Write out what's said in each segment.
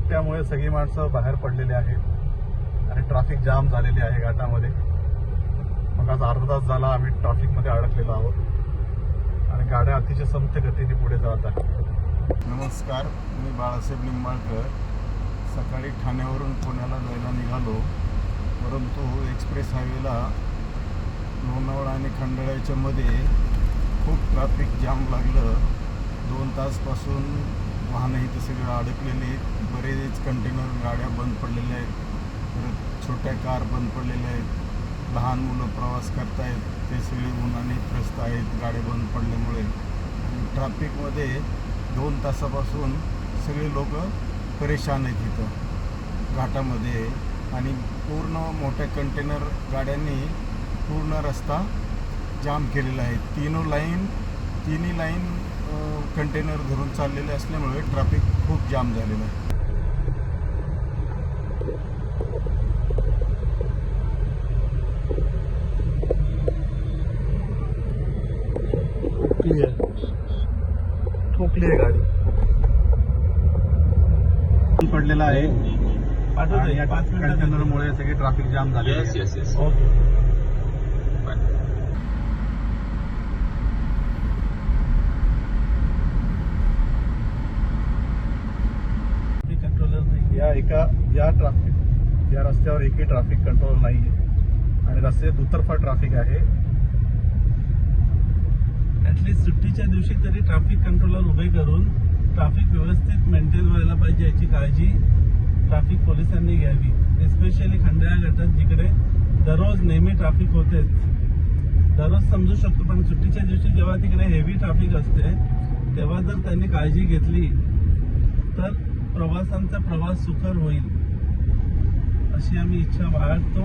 सुट्ट्यामुळे सगळी माणसं बाहेर पडलेली आहेत आणि ट्रॅफिक जाम झालेली आहे घाटामध्ये. मग आज अर्धा तास झाला आम्ही ट्रॅफिकमध्ये अडकलेलो आहोत आणि गाड्या अतिशय संथ गतीने पुढे जात आहेत. नमस्कार, मी बाळासाहेब निंबाळकर. सकाळी ठाण्यावरून पुण्याला जायला निघालो, परंतु एक्सप्रेस हायवेला लोणावळा आणि खंडाळ्याच्या मध्ये खूप ट्रॅफिक जाम लागलं. 2 तासपासून वाहनं इथं सगळं अडकलेली. बरेच कंटेनर गाड्या बंद पडलेल्या आहेत, परत छोट्या कार बंद पडलेल्या आहेत. लहान मुलं प्रवास करतायत, ते सगळे उन्हाने त्रस्त आहेत गाड्या बंद पडल्यामुळे. ट्रॅफिकमध्ये 2 तासापासून सगळे लोक परेशान आहेत इथं घाटामध्ये. आणि पूर्ण मोठ्या कंटेनर गाड्यांनी पूर्ण रस्ता जाम केलेला आहे. तिन्ही लाईन कंटेनर धरून चाललेले असल्यामुळे ट्रॅफिक खूप जाम झालेलं आहे. ठोकली आहे गाडी, पडलेला आहे आणि या कंटेनरमुळे सगळी ट्रॅफिक जाम झाली. या रस्त्यावर एकही ट्रॅफिक कंट्रोल नाही आहे आणि रस्त्यात दुतर्फा ट्रॅफिक आहे. ॲटलिस्ट सुट्टीच्या दिवशी तरी ट्रॅफिक कंट्रोलर उभे करून ट्रॅफिक व्यवस्थित मेंटेन व्हायला पाहिजे याची काळजी ट्रॅफिक पोलिसांनी घ्यावी. एस्पेशली खंडाळा घाटात जिकडे दररोज नेहमी ट्रॅफिक होतेच, दररोज समजू शकतो, पण सुट्टीच्या दिवशी जेव्हा तिकडे हेवी ट्रॅफिक असते तेव्हा जर त्यांनी काळजी घेतली तर प्रवासांचा प्रवास सुकर होईल अशी आम्ही इच्छा बाळगतो.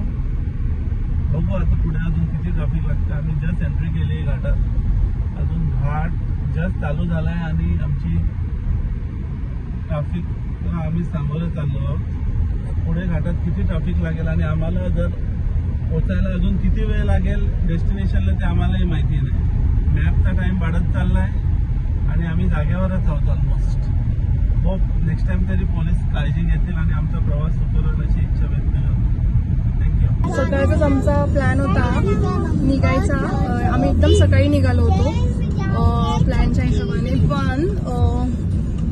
बघू आता पुढे अजून किती ट्रॅफिक लागतं. आम्ही जस्ट एंट्री केली आहे घाटात, अजून घाट जस्ट चालू झाला आहे आणि आमची ट्रॅफिक आम्ही सामोरं चाललो आहोत. पुढे घाटात किती ट्रॅफिक लागेल आणि आम्हाला जर पोचायला अजून किती वेळ लागेल डेस्टिनेशनला ते आम्हालाही माहिती नाही. मॅपचा टाइम वाढत चालला आहे आणि आम्ही जागेवरच आहोत ऑलमोस्ट. होप नेक्स्ट टाइम तरी पोलीस काळजी घेतील आणि आमचा प्रवास सुकर होईल अशी इच्छा व्यक्त करतो. थँक्यू. सकाळचाच आमचा प्लॅन होता निघायचा. आम्ही एकदम सकाळी निघालो होतो प्लॅनच्या हिशोबाने, पण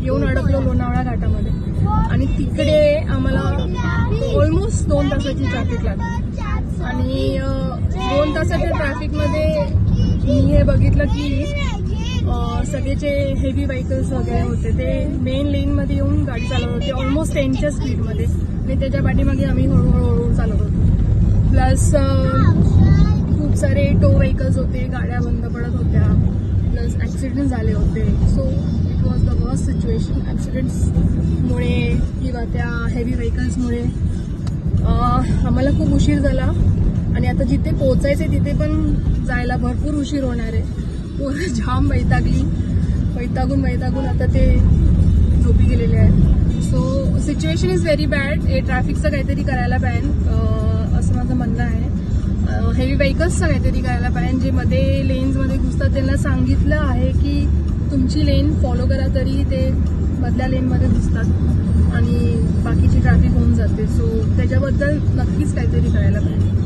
येऊन अडकलो लोणावळा घाटामध्ये आणि तिकडे आम्हाला ऑलमोस्ट 2 तासाची ट्रॅफिक लागली. आणि 2 तासाच्या ट्रॅफिकमध्ये मी हे बघितलं की सगळे जे हेवी व्हेकल्स वगैरे होते ते मेन लेनमध्ये येऊन गाडी चालवत होते ऑलमोस्ट 10च्या स्पीडमध्ये आणि त्याच्या पाठीमागे आम्ही हळूहळू चालवत होतो. प्लस खूप सारे टो व्हेकल्स होते, गाड्या बंद पडत होत्या, प्लस ॲक्सिडेंट झाले होते. So it was the worst situation. ॲक्सिडेंट्समुळे किंवा त्या हेवी व्हेकल्समुळे आम्हाला खूप उशीर झाला आणि आता जिथे पोचायचे तिथे पण जायला भरपूर उशीर होणार आहे. पोरं जाम वैतागून आता ते झोपी गेलेले आहेत. So situation is very bad. हे ट्रॅफिकचं काहीतरी करायला पाहिजे असं माझं म्हणणं आहे. हेवी व्हेकल्सचं काहीतरी करायला पाहिजे. जे मध्ये लेन्समध्ये घुसतात त्यांना सांगितलं आहे की तुमची लेन फॉलो करा, तरी ते मधल्या लेनमध्ये घुसतात आणि बाकीची ट्रॅफिक होऊन जाते. सो त्याच्याबद्दल नक्कीच काहीतरी करायला पाहिजे.